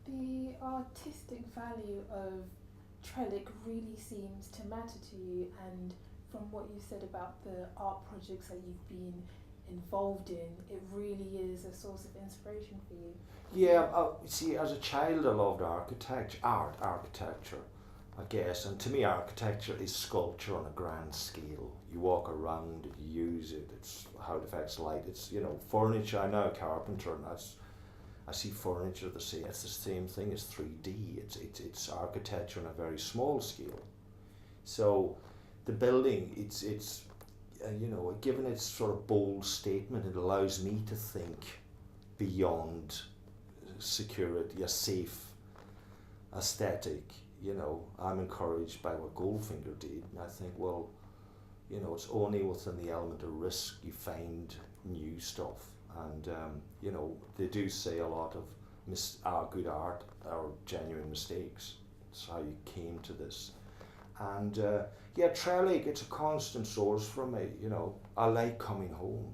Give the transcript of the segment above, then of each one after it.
The artistic value of Trellick really seems to matter to you, and from what you said about the art projects that you've been involved in, it really is a source of inspiration for you. Yeah, see, as a child I loved architecture, I guess, and to me architecture is sculpture on a grand scale. You walk around it, you use it, it's how it affects light, it's, furniture. I'm now a carpenter, and I see furniture the same. It's the same thing as 3D. It's architecture on a very small scale. So the building, it's given its sort of bold statement, it allows me to think beyond security, a safe aesthetic. I'm encouraged by what Goldfinger did, and I think, well, it's only within the element of risk you find new stuff. And they do say a lot of good art are genuine mistakes. It's how you came to this. And Trellick, it's a constant source for me. I like coming home.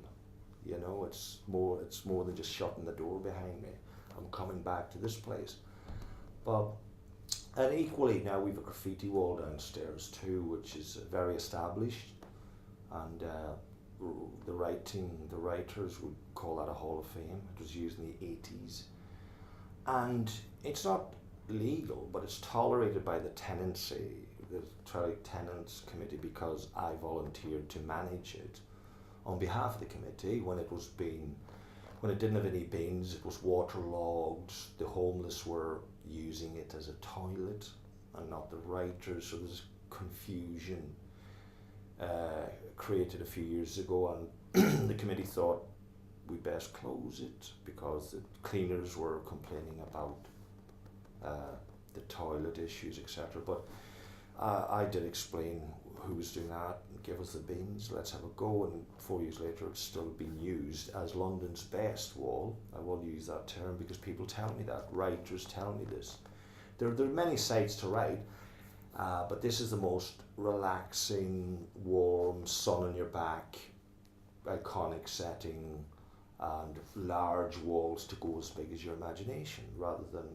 It's more than just shutting the door behind me. I'm coming back to this place. And equally now we've a graffiti wall downstairs too, which is very established, and the writers would call that a Hall of Fame. It was used in the 80s, and it's not legal, but it's tolerated by the tenancy, the Trellick Tenants Committee, because I volunteered to manage it on behalf of the committee when it didn't have any bins. It was waterlogged. The homeless were using it as a toilet and not the writers, so there's confusion created a few years ago, and the committee thought we best close it because the cleaners were complaining about the toilet issues, etc. But I did explain who was doing that and give us the bins, let's have a go, and 4 years later it's still being used as London's best wall. I will use that term because people tell me that, writers tell me this. There are many sites to write, but this is the most relaxing, warm, sun on your back, iconic setting, and large walls to go as big as your imagination rather than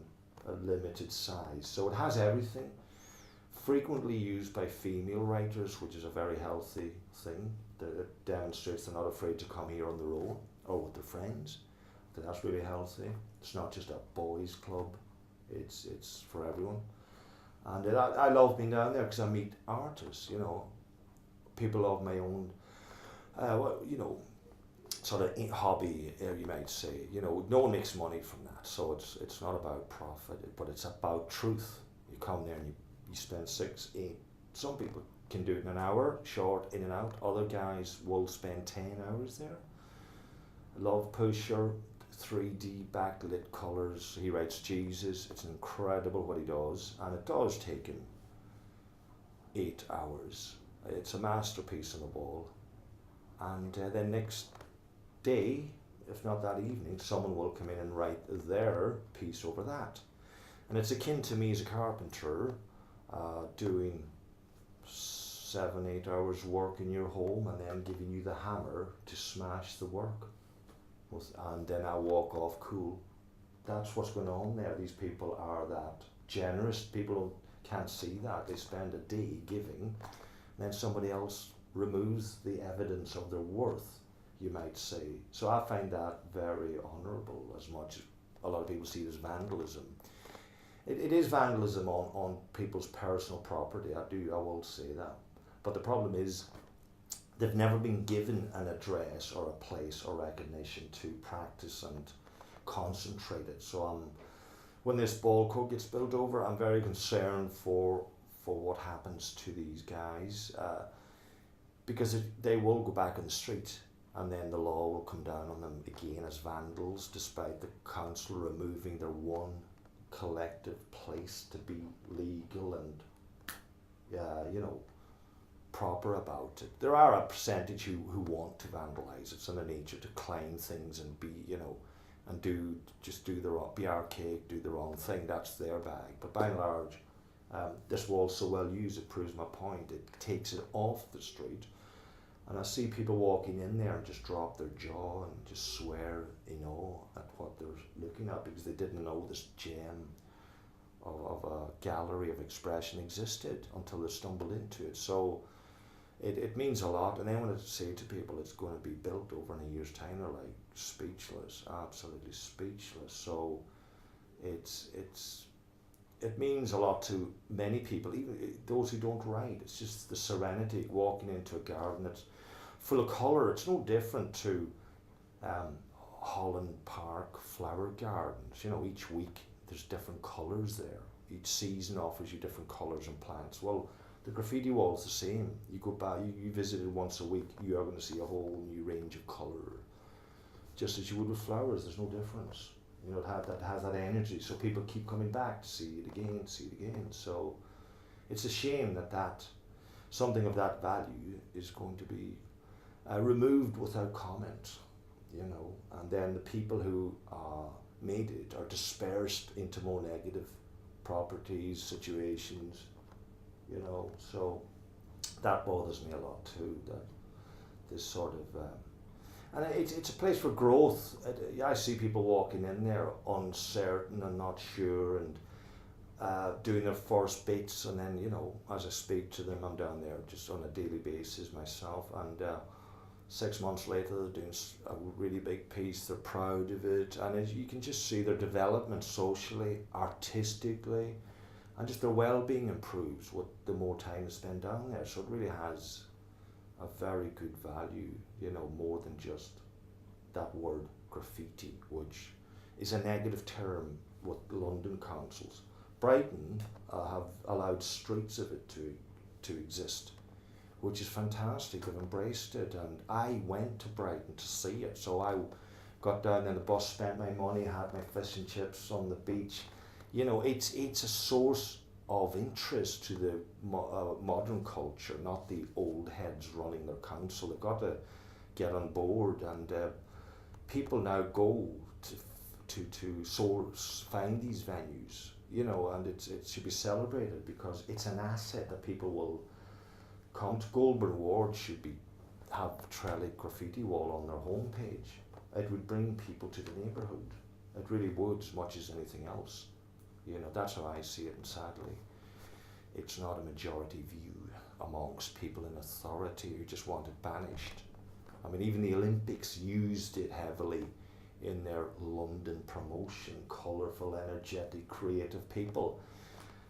a limited size. So it has everything. Frequently used by female writers, which is a very healthy thing. That demonstrates they're not afraid to come here on their own or with their friends. So that's really healthy. It's not just a boys' club. It's for everyone. And I love being down there because I meet artists. People of my own, sort of hobby, you might say. No one makes money from that, so it's not about profit, but it's about truth. You come there and you spend 6, 8, some people can do it in an hour, short, in and out. Other guys will spend 10 hours there. Love Pusher, 3D backlit colours. He writes Jesus. It's incredible what he does, and it does take him 8 hours. It's a masterpiece on the wall. And then next day, if not that evening, someone will come in and write their piece over that. And it's akin to me as a carpenter, doing 7, 8 hours work in your home and then giving you the hammer to smash the work. And then I walk off cool. That's what's going on there. These people are that generous. People can't see that. They spend a day giving, and then somebody else removes the evidence of their worth, you might say. So I find that very honourable, as much as a lot of people see it as vandalism. It is vandalism on people's personal property, I will say that. But the problem is they've never been given an address or a place or recognition to practice and concentrate it. So when this ball court gets built over, I'm very concerned for what happens to these guys, because they will go back on the street, and then the law will come down on them again as vandals, despite the council removing their one collective place to be legal and proper about it. There are a percentage who want to vandalise. It's in their nature to climb things and be, and be archaic, do the wrong thing. That's their bag. But by and large, this wall's so well used, it proves my point. It takes it off the street, and I see people walking in there and just drop their jaw and just swear in awe at what they're looking at because they didn't know this gem of a gallery of expression existed until they stumbled into it. So it means a lot. And then when I say to people it's going to be built over in a year's time, they're like speechless, absolutely speechless. So it means a lot to many people, even those who don't write. It's just the serenity walking into a garden that's full of colour. It's no different to Holland Park flower gardens. You know, each week there's different colours there. Each season offers you different colours and plants. Well, the graffiti wall is the same. You go by, you visit it once a week, you are going to see a whole new range of colour. Just as you would with flowers, there's no difference. You know, it has that energy, so people keep coming back to see it again, So it's a shame that something of that value is going to be removed without comment, you know, and then the people who made it are dispersed into more negative properties, situations, you know. So that bothers me a lot too, that this sort of and it's a place for growth. I see people walking in there uncertain and not sure, and doing their first bits, and then, you know, as I speak to them, I'm down there just on a daily basis myself, and 6 months later they're doing a really big piece, they're proud of it, and you can just see their development socially, artistically, and just their well-being improves with the more time is spent down there. So it really has a very good value, you know, more than just that word graffiti, which is a negative term with London councils. Brighton have allowed streets of it to exist, which is fantastic. They've embraced it, and I went to Brighton to see it. So I got down in the bus, spent my money, had my fish and chips on the beach. You know, it's a source of interest to the modern culture, not the old heads running their council. They've got to get on board, and people now go to source, find these venues, you know, and it should be celebrated because it's an asset that people will come to. Goulburn Ward should have Trellick graffiti wall on their homepage. It would bring people to the neighbourhood. It really would, as much as anything else. You know, that's how I see it, and sadly, it's not a majority view amongst people in authority who just want it banished. I mean, even the Olympics used it heavily in their London promotion, colourful, energetic, creative people.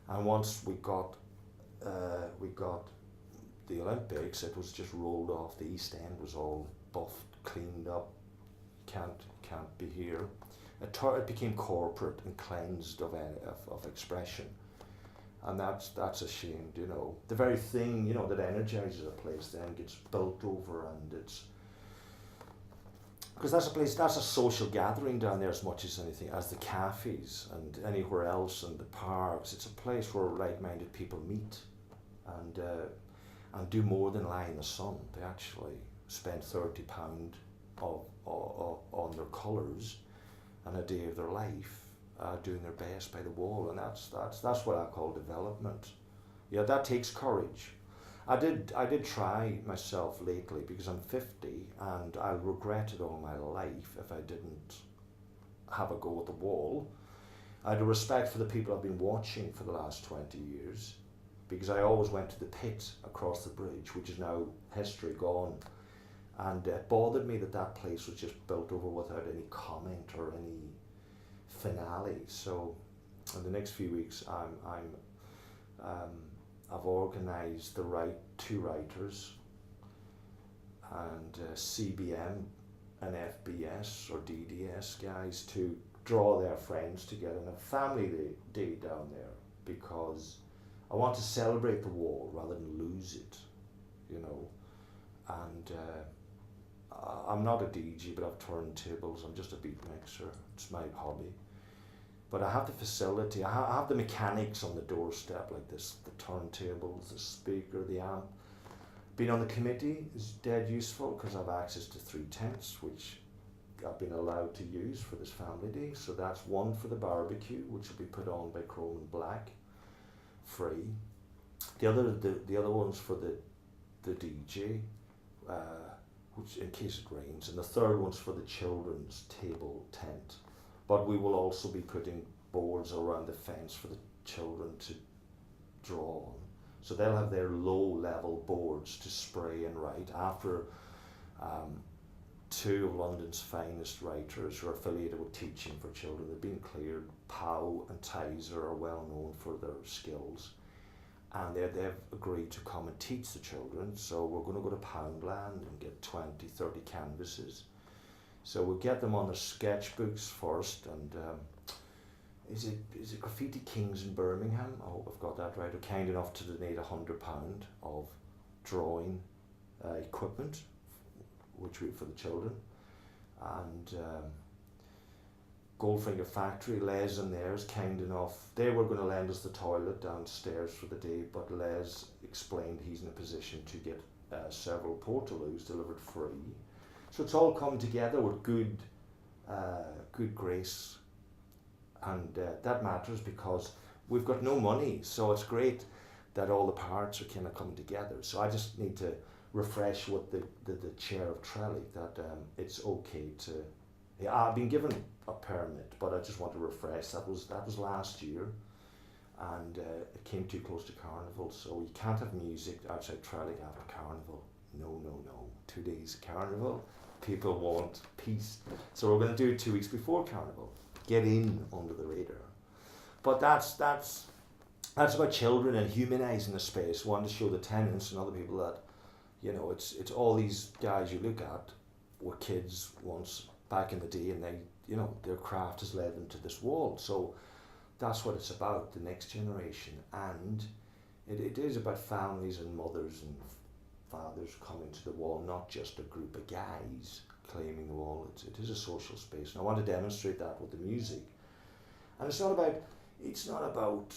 And once we got the Olympics, it was just rolled off. The East End was all buffed, cleaned up, can't be here. It became corporate and cleansed of expression, and that's a shame. You know, the very thing, you know, that energizes a place then gets built over, and it's because that's a social gathering down there as much as anything, as the cafes and anywhere else, and the parks. It's a place where like-minded people meet and do more than lie in the sun. They actually spend £30 on their colours and a day of their life doing their best by the wall, and that's what I call development. Yeah, that takes courage. I did try myself lately because I'm 50 and I'll regret it all my life if I didn't have a go at the wall. I had a respect for the people I've been watching for the last 20 years because I always went to the pit across the bridge, which is now history gone. And it bothered me that place was just built over without any comment or any finale. So in the next few weeks, I've organised two writers and CBM and FBS or DDS guys to draw their friends together in a family day down there, because I want to celebrate the wall rather than lose it, you know. And I'm not a DJ, but I've turntables. I'm just a beat mixer. It's my hobby. But I have the facility. I have the mechanics on the doorstep, like this: the turntables, the speaker, the amp. Being on the committee is dead useful because I have access to 3 tents, which I've been allowed to use for this family day. So that's one for the barbecue, which will be put on by Chrome and Black, free. The other one's for the DJ. Which in case it rains, and the third one's for the children's table tent. But we will also be putting boards around the fence for the children to draw on. So they'll have their low-level boards to spray and write after two of London's finest writers who are affiliated with teaching for children. They've been cleared. Pow and Tizer are well known for their skills, and they've agreed to come and teach the children. So we're going to go to Poundland and get 20, 30 canvases. So we'll get them on their sketchbooks first, and is it Graffiti Kings in Birmingham? I hope I've got that right. Are kind enough to donate £100 of drawing equipment, which we for the children, and Goldfinger Factory, Les and theirs, kind enough. They were going to lend us the toilet downstairs for the day, but Les explained he's in a position to get several portaloos delivered free. So it's all come together with good grace, and that matters because we've got no money. So it's great that all the parts are kind of coming together. So I just need to refresh with the chair of Trellick that it's okay to. Yeah, I've been given a permit, but I just want to refresh. That was last year, and it came too close to Carnival, so you can't have music outside Trellick after Carnival. No. 2 days of Carnival, people want peace. So we're going to do it 2 weeks before Carnival. Get in under the radar. But that's about children and humanising the space. Wanting to show the tenants and other people that, you know, it's all these guys you look at were kids once back in the day, and they, you know, their craft has led them to this wall. So that's what it's about, the next generation. And it is about families and mothers and fathers coming to the wall, not just a group of guys claiming the wall. It is a social space, and I want to demonstrate that with the music. And it's not about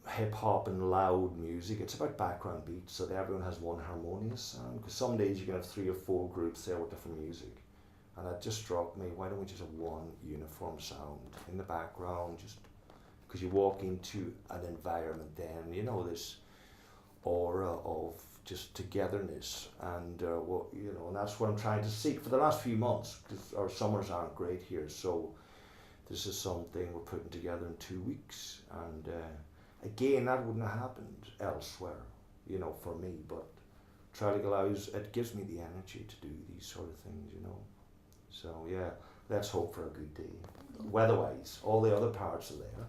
hip hop and loud music. It's about background beats, so that everyone has one harmonious sound. Because some days you can have 3 or 4 groups there with different music, and it just struck me, why don't we just have one uniform sound in the background? Just because you walk into an environment, then you know this aura of just togetherness, and and that's what I'm trying to seek for the last few months, because our summers aren't great here. So this is something we're putting together in 2 weeks, and again, that wouldn't have happened elsewhere, you know, for me. But Trellick it gives me the energy to do these sort of things, you know. So yeah, let's hope for a good day. Weather-wise, all the other parts are there,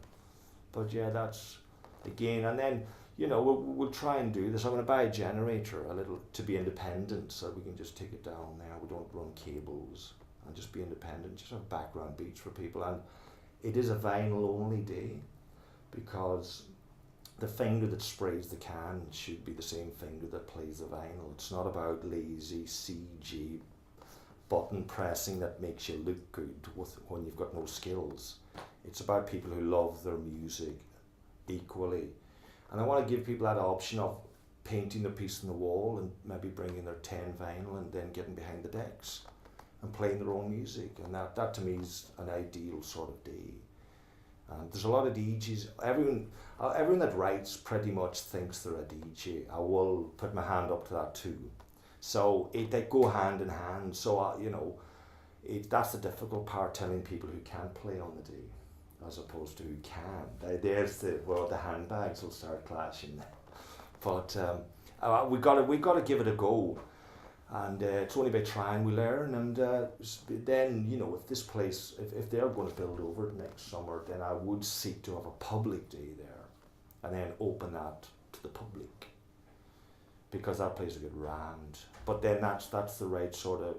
but yeah, that's again, and then. You know, we'll try and do this. I'm going to buy a generator to be independent, so we can just take it down there. We don't run cables, and just be independent. Just have background beats for people. And it is a vinyl only day, because the finger that sprays the can should be the same finger that plays the vinyl. It's not about lazy CG button pressing that makes you look good when you've got no skills. It's about people who love their music equally. And I want to give people that option of painting their piece on the wall and maybe bringing their 10 vinyl and then getting behind the decks and playing their own music. And that to me is an ideal sort of day. And there's a lot of DJs. Everyone that writes pretty much thinks they're a DJ. I will put my hand up to that too. So they go hand in hand. So, that's the difficult part, telling people who can't play on the day, as opposed to who can. There's the handbags will start clashing. But we got to give it a go, and it's only by trying we learn. And then if this place, if they're going to build over it next summer, then I would seek to have a public day there, and then open that to the public, because that place will get rammed. But then that's the right sort of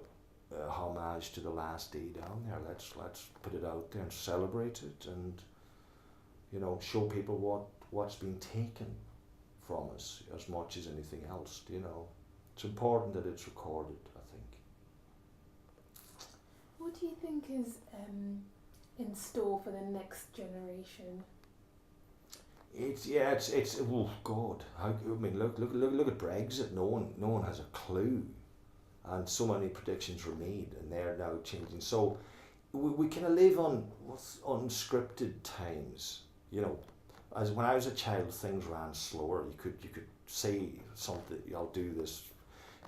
homage to the last day down there. Let's put it out there and celebrate it, and show people what's been taken from us as much as anything else. It's important that it's recorded, I think. What do you think is in store for the next generation? It's oh God, look at Brexit. No one has a clue. And so many predictions were made, and they're now changing. So we kind of live on unscripted times. As when I was a child, things ran slower. You could say something, I'll do this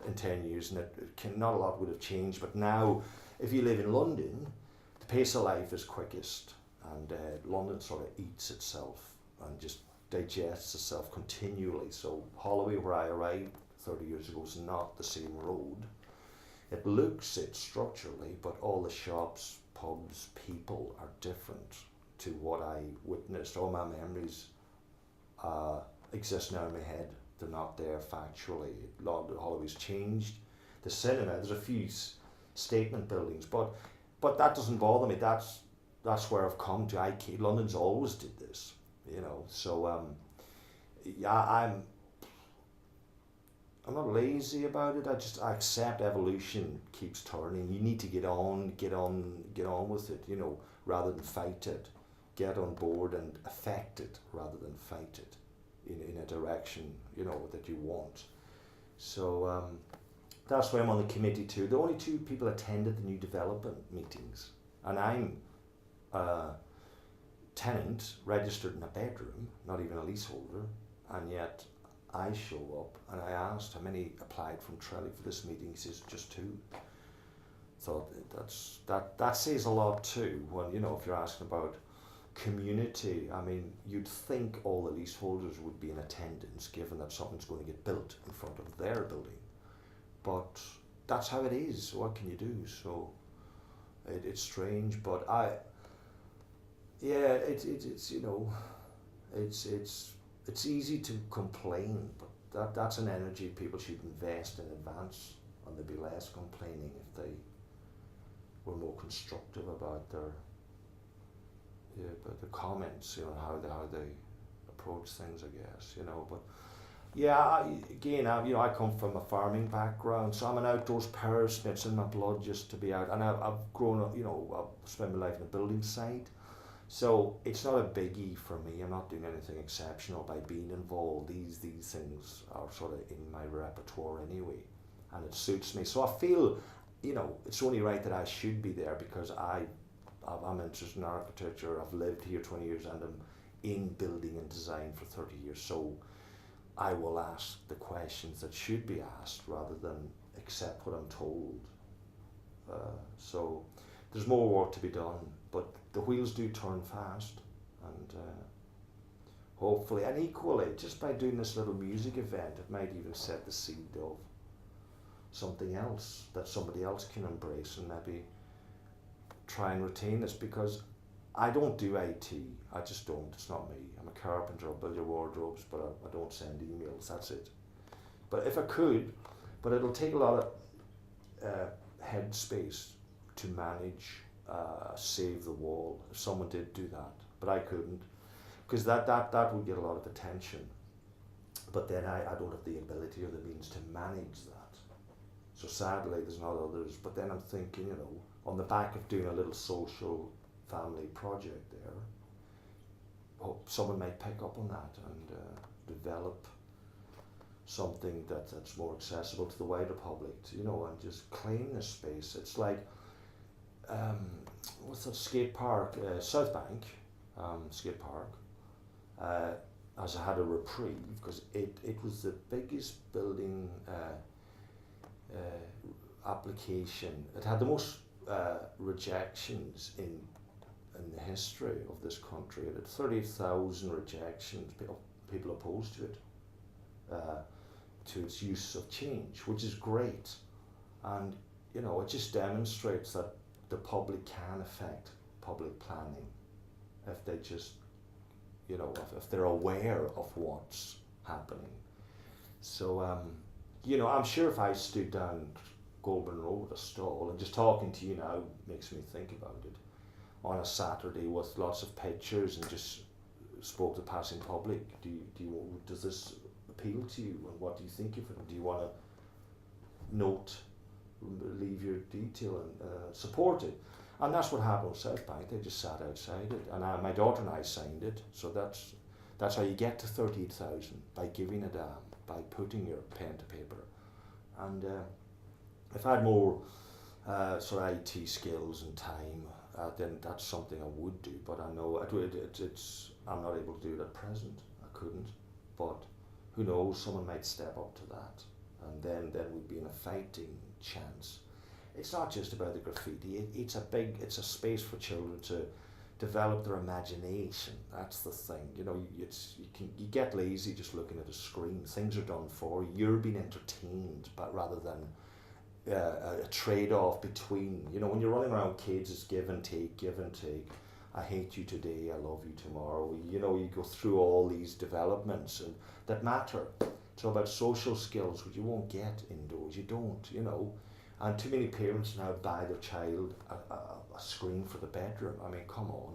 in 10 years, and not a lot would have changed. But now, if you live in London, the pace of life is quickest, and London sort of eats itself and just digests itself continually. So Holloway, where I arrived 30 years ago, is not the same road. It looks it structurally, but all the shops, pubs, people are different to what I witnessed. All my memories exist now in my head. They're not there factually. Holloway's changed. The cinema, there's a few statement buildings, but that doesn't bother me. That's where I've come to. London's always did this, you know. So yeah, I'm not lazy about it. I accept evolution keeps turning. You need to get on with it, you know, rather than fight it. Get on board and affect it rather than fight it in a direction, you know, that you want. So that's why I'm on the committee too. The only two people attended the new development meetings, and I'm a tenant registered in a bedroom, not even a leaseholder, and yet I show up, and I asked how many applied from Trellick for this meeting. He says just 2. So that says a lot too. Well, you know, if you're asking about community, I mean, you'd think all the leaseholders would be in attendance, given that something's going to get built in front of their building. But that's how it is. What can you do? So it's strange, but it's you know, it's easy to complain, but that's an energy people should invest in advance, and they'd be less complaining if they were more constructive about their but the comments, you know, how they approach things, I guess, you know. But yeah, you know, I come from a farming background, so I'm an outdoors person. It's in my blood just to be out, and I've grown up, you know, I've spent my life in the building site, so it's not a biggie for me. I'm not doing anything exceptional by being involved. These things are sort of in my repertoire anyway, and it suits me. So I feel, you know, it's only right that I should be there because I'm interested in architecture. I've lived here 20 years and I'm in building and design for 30 years. So I will ask the questions that should be asked rather than accept what I'm told. So there's more work to be done, but the wheels do turn fast, and hopefully, and equally, just by doing this little music event, it might even set the seed of something else that somebody else can embrace and maybe try and retain this, because I don't do IT. I just don't. It's not me. I'm a carpenter. I'll build your wardrobes, but I don't send emails. That's it. But if I could, but it'll take a lot of head space to manage Save the Wall, if someone did do that. But I couldn't, because that would get a lot of attention. But then I don't have the ability or the means to manage that. So sadly, there's not others. But then I'm thinking, you know, on the back of doing a little social family project there, hope someone might pick up on that and develop something that's more accessible to the wider public, you know, and just claim this space. It's like, what's that skate park, South Bank skate park, as I had a reprieve, because it was the biggest building application. It had the most rejections in the history of this country. It had 30,000 rejections, people opposed to it, to its use of change, which is great. And, you know, it just demonstrates that the public can affect public planning if they just, you know, if they're aware of what's happening. So, you know, I'm sure if I stood down Goulburn Road, a stall, and just talking to you now makes me think about it, on a Saturday with lots of pictures and just spoke to the passing public, does this appeal to you, and what do you think of it? Do you want to leave your detail and support it? And that's what happened with South Bank. They just sat outside it, and my daughter and I signed it. So that's how you get to 38,000, by giving a damn, by putting your pen to paper. And if I had more sort of IT skills and time, then that's something I would do. But I know I'm not able to do it at present. I couldn't. But who knows? Someone might step up to that, and then we'd be in a fighting chance. It's not just about the graffiti. It's a space for children develop their imagination. That's the thing. You know, you get lazy just looking at a screen. Things are done for you. You're being entertained, but rather than a trade-off between, you know, when you're running around kids, it's give and take, give and take. I hate you today, I love you tomorrow. You know, you go through all these developments and that matter. It's all about social skills, which you won't get indoors. You don't, you know. And too many parents now buy their child a screen for the bedroom. I mean, come on.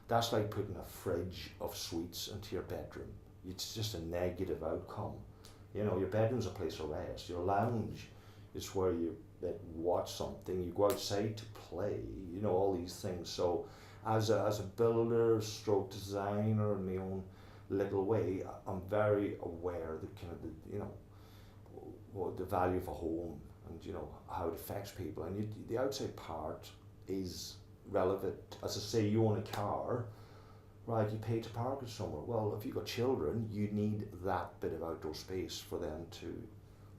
That's like putting a fridge of sweets into your bedroom. It's just a negative outcome. You know, your bedroom's a place of rest. Your lounge is where you watch something. You go outside to play. You know, all these things. So as a builder, stroke designer in my own little way, I'm very aware that kind of the value of a home and, you know, how it affects people. And the outside part is relevant. As I say, you own a car, right, you pay to park it somewhere. Well, if you've got children, you need that bit of outdoor space for them to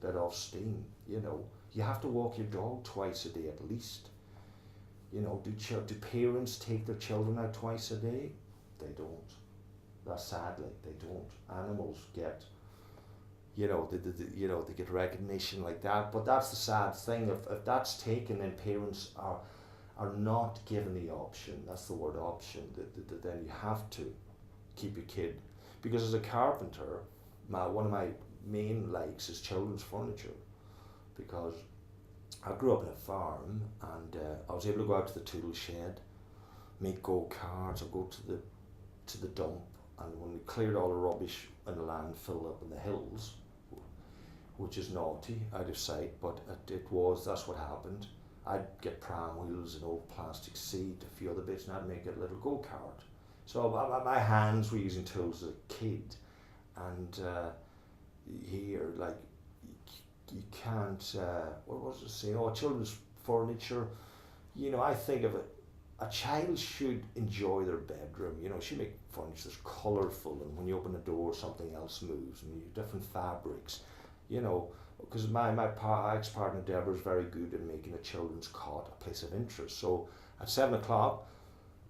let off steam, you know. You have to walk your dog twice a day at least. You know, do parents take their children out twice a day? They don't. Sadly, they don't. Animals get, you know, they get recognition like that. But that's the sad thing. If that's taken, then parents are not given the option. That's the word option. Then you have to keep your kid, because as a carpenter, one of my main likes is children's furniture, because I grew up in a farm and I was able to go out to the tool shed, make go-karts, or go to the dump, and when we cleared all the rubbish in the landfill up in the hills, which is naughty, out of sight, but that's what happened. I'd get pram wheels, an old plastic seat, a few other bits, and I'd make it a little go-kart. So my hands were using tools as a kid, and here, like, you can't, what was it saying? Oh, children's furniture. You know, I think of it, a child should enjoy their bedroom. You know, should make furniture that's colourful, and when you open the door, something else moves, and you have different fabrics. You know, because my ex-partner Deborah is very good at making a children's cot a place of interest. So at 7 o'clock,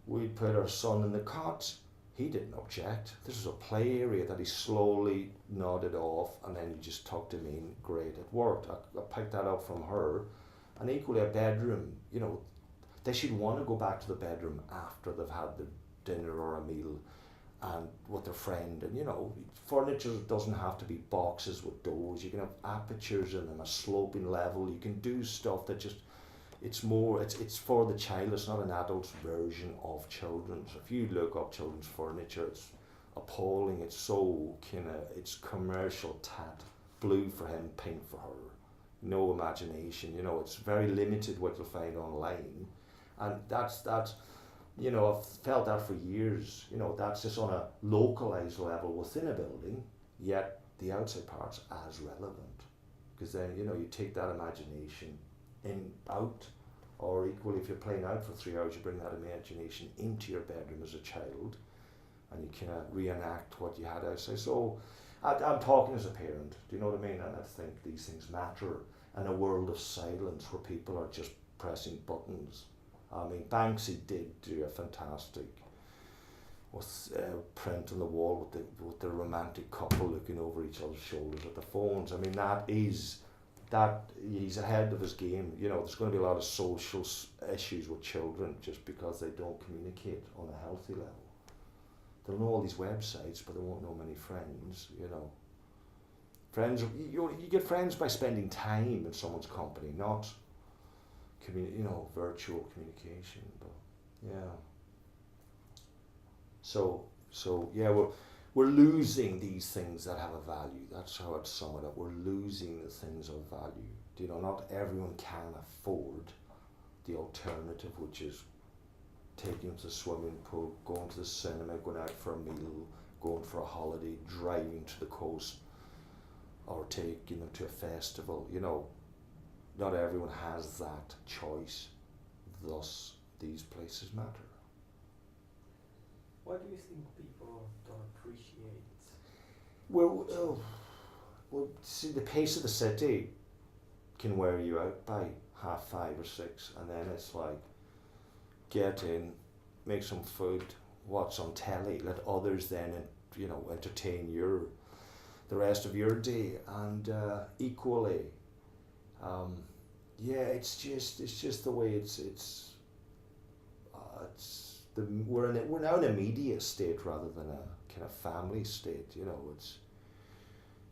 we'd put our son in the cot. He didn't object. This was a play area that he slowly nodded off, and then he just tucked him in. Great, it worked. I picked that up from her. And equally, a bedroom, you know, they should want to go back to the bedroom after they've had their dinner or a meal and with their friend. And, you know, furniture doesn't have to be boxes with doors. You can have apertures in them, a sloping level. You can do stuff that just, it's for the child. It's not an adult's version of children's. If you look up children's furniture, it's appalling. It's so it's commercial tat, blue for him, pink for her. No imagination. You know, it's very limited what you'll find online, and that's you know, I've felt that for years. You know, that's just on a localized level within a building. Yet the outside part's as relevant, because then, you know, you take that imagination out, or equally, if you're playing out for 3 hours, you bring that imagination into your bedroom as a child, and you kind of reenact what you had outside. So I'm talking as a parent, do you know what I mean? And I think these things matter in a world of silence where people are just pressing buttons. I mean, Banksy did do a fantastic print on the wall with the romantic couple looking over each other's shoulders at the phones. I mean, that he's ahead of his game. You know, there's going to be a lot of social issues with children just because they don't communicate on a healthy level. They'll know all these websites, but they won't know many friends. You know, friends. You get friends by spending time in someone's company, not virtual communication. But yeah. So yeah, we're losing these things that have a value. That's how I'd sum it up. We're losing the things of value. You know, not everyone can afford the alternative, which is taking to the swimming pool, going to the cinema, going out for a meal, going for a holiday, driving to the coast, or taking them to a festival. You know, not everyone has that choice. Thus, these places matter. Why do you think people don't appreciate? Well, see, the pace of the city can wear you out by 5:30 or 6, and then it's like, get in, make some food, what's on telly, let others then, entertain the rest of your day, and equally, it's just the way we're now in a media state rather than a kind of family state.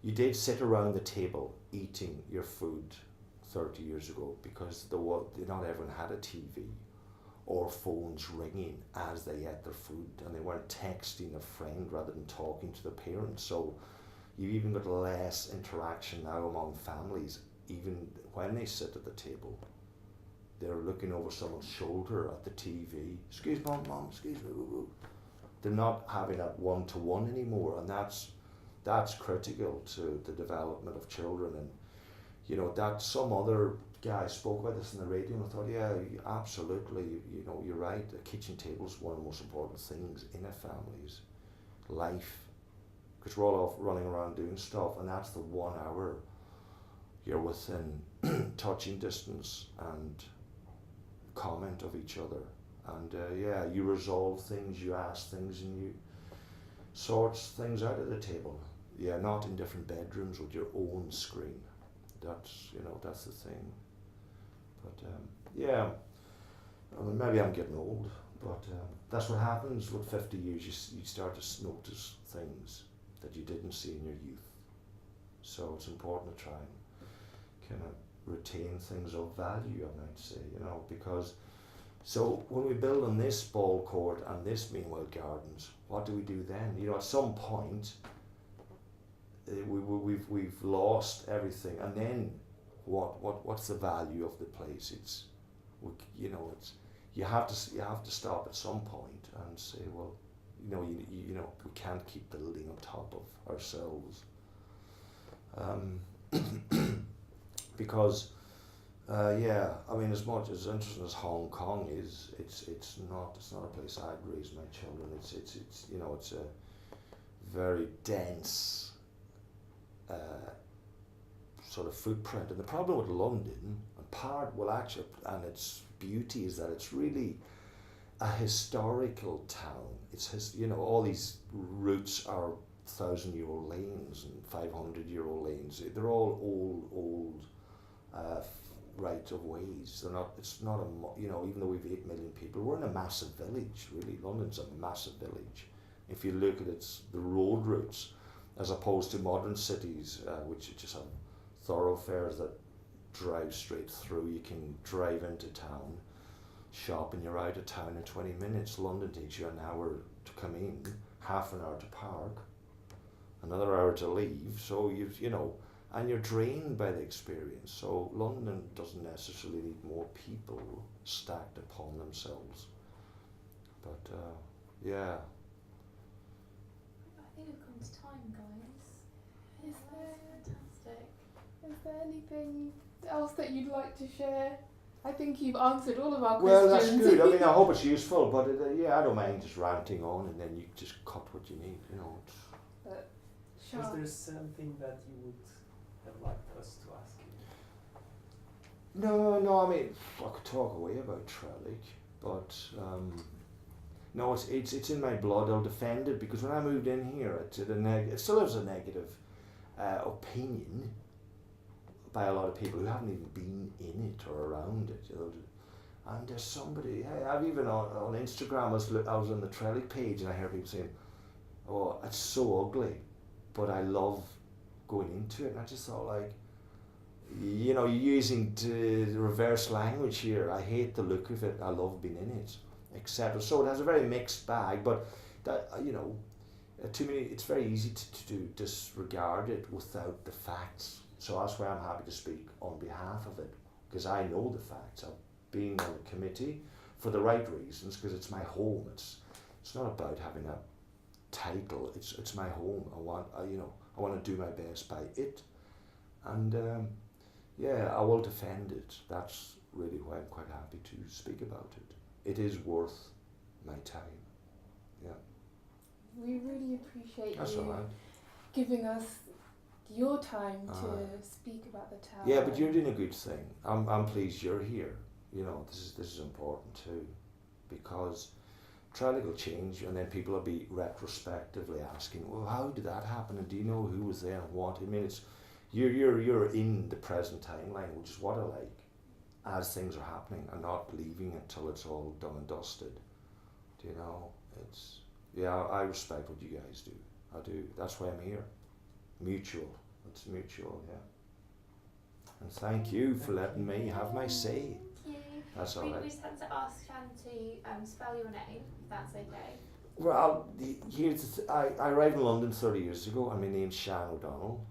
You did sit around the table eating your food 30 years ago because not everyone had a TV or phones ringing as they ate their food, and they weren't texting a friend rather than talking to the parents. So you've even got less interaction now among families. Even when they sit at the table, they're looking over someone's shoulder at the TV. Excuse me, mom, excuse me. They're not having that one-to-one anymore, and that's critical to the development of children. And that some other guy spoke about this on the radio, and I thought, yeah, absolutely, you're right. The kitchen table is one of the most important things in a family's life, because we're all off running around doing stuff, and that's the 1 hour you're within touching distance and comment of each other. And you resolve things, you ask things, and you sort things out at the table. Yeah, not in different bedrooms with your own screen. That's the thing. But maybe I'm getting old, but that's what happens with 50 years. You start to notice things that you didn't see in your youth. So it's important to try and kind of retain things of value, I might say, because so when we build on this ball court and this Meanwhile Gardens, what do we do then? At some point, we've lost everything, and then what's the value of the place? You have to stop at some point and say, well, we can't keep building on top of ourselves, because as much as interesting as Hong Kong is, it's not a place I'd raise my children. It's a very dense sort of footprint, and the problem with London and its beauty is that it's really a historical town. All these routes are 1,000-year-old lanes and 500-year-old lanes. They're all old right of ways. They're not. It's not even though we've 8 million people, we're in a massive village. Really, London's a massive village. If you look at the road routes, as opposed to modern cities, which just have thoroughfares that drive straight through. You can drive into town, shop, and you're out of town in 20 minutes. London takes you an hour to come in, half an hour to park, another hour to leave. So and you're drained by the experience. So London doesn't necessarily need more people stacked upon themselves. But I think we've come to time, guys. Fantastic. Is there anything else that you'd like to share? I think you've answered all of our well, questions. that's good. I hope it's useful, but I don't mind just ranting on, and then you just cut what you need. Is there something that you would have liked us to ask you? No. I could talk away about Trellick, but no, it's in my blood. I'll defend it, because when I moved in here, it still has a negative opinion by a lot of people who haven't even been in it or around it. And there's somebody. I've even on Instagram. I was on the Trellick page, and I hear people saying, "Oh, it's so ugly, but I love going into it." And I just thought, you're using the reverse language here. I hate the look of it. I love being in it, etc. So it has a very mixed bag. But that to me, it's very easy to disregard it without the facts. So that's why I'm happy to speak on behalf of it, because I know the facts. I've been on the committee for the right reasons, because it's my home. It's not about having a title. It's my home. I want to do my best by it, and I will defend it. That's really why I'm quite happy to speak about it. It is worth my time. Yeah. We really appreciate That's you all right. giving us your time to speak about the town. Yeah, but you're doing a good thing. I'm pleased you're here. This is important too, because Trellick will change, and then people will be retrospectively asking, well, how did that happen, and do you know who was there and what? I mean, it's you're in the present timeline, which is what I like, as things are happening, and not leaving it till it's all done and dusted. Do you know? It's I respect what you guys do. I do. That's why I'm here. Mutual. It's mutual. Yeah. And thank you for letting me have my say. Thank you. That's all We right. just had to ask Shan to spell your name, if that's okay. Well, I arrived in London 30 years ago, and my name's Shan O'Donnell.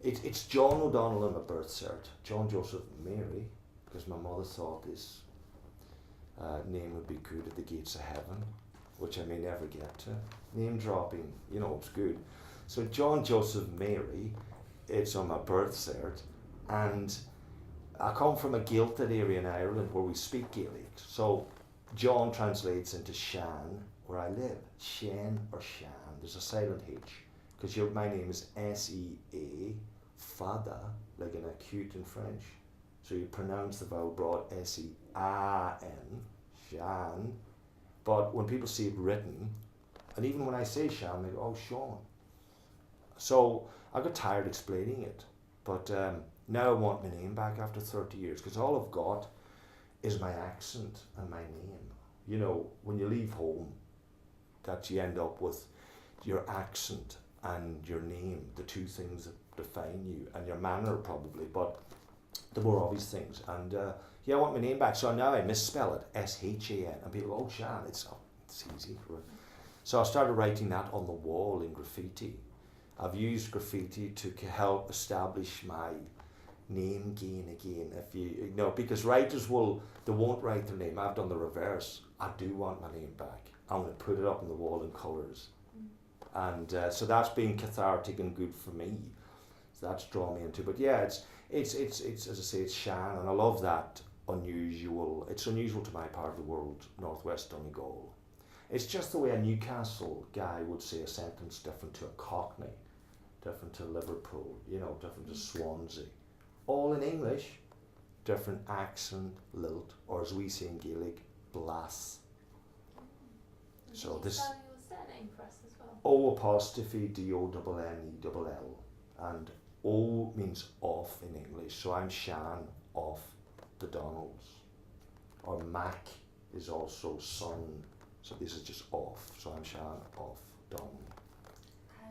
It's John O'Donnell in my birth cert, John Joseph Mary, because my mother thought this name would be good at the gates of heaven, which I may never get to. Name dropping, it's good. So John Joseph Mary, it's on my birth cert, and I come from a Gaeltacht area in Ireland where we speak Gaelic. So John translates into Shan, where I live. Shan or Shan. There's a silent H, because my name is S-E-A, Fada, like an acute in French. So you pronounce the vowel broad S-E-A-N, Shan. But when people see it written, and even when I say Shan, they go, oh, Sean. So I got tired explaining it. But now I want my name back after 30 years, because all I've got is my accent and my name. When you leave home, that you end up with your accent and your name, the two things that define you, and your manner probably, but the more obvious things. And I want my name back. So now I misspell it, S-H-A-N, and people go, oh, Shan, it's easy. So I started writing that on the wall in graffiti. I've used graffiti to help establish my name again. If you know, because writers they won't write their name. I've done the reverse. I do want my name back. I'm going to put it up on the wall in colours. And so that's been cathartic and good for me. So that's drawn me into. But yeah, it's as I say, it's Shan, and I love that unusual. It's unusual to my part of the world, northwest Donegal. It's just the way a Newcastle guy would say a sentence different to a Cockney, different to Liverpool, different to Swansea. All in English, different accent, lilt, or as we say in Gaelic, blas. So Can you this spell your surname for us as well? O apostrophe D-O-N-N-E-L-L, and O means off in English, so I'm Shan off the Donalds. Or Mac is also son, so this is just off, so I'm Shan off Donald.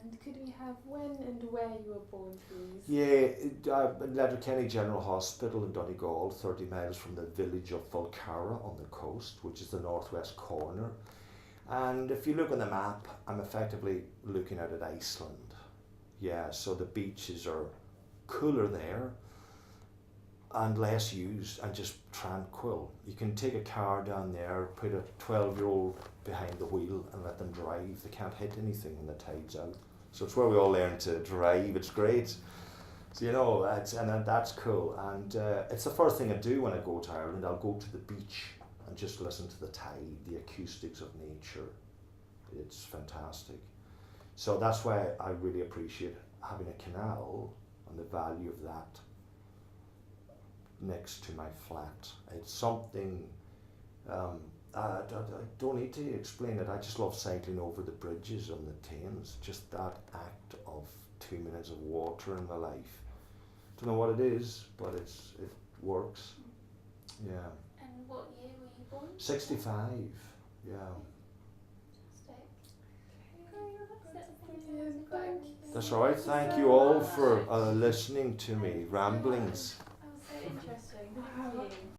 And could we have when and where you were born, please? Yeah, Letterkenny General Hospital in Donegal, 30 miles from the village of Fulcara on the coast, which is the northwest corner. And if you look on the map, I'm effectively looking out at Iceland. Yeah, so the beaches are cooler there and less used and just tranquil. You can take a car down there, put a 12-year-old behind the wheel and let them drive. They can't hit anything when the tide's out. So it's where we all learn to drive. It's great. So, and that's cool. And it's the first thing I do when I go to Ireland. I'll go to the beach and just listen to the tide, the acoustics of nature. It's fantastic. So that's why I really appreciate having a canal and the value of that next to my flat. It's something, I don't need to explain it. I just love cycling over the bridges on the Thames. Just that act of 2 minutes of water in my life. Don't know what it is, but it works. Yeah. And what year were you born? 65, yeah. Fantastic. Great, that's it. Brilliant, thank you. That's all right. Thank you all for listening to me ramblings. That was so interesting. Wow. Thank you.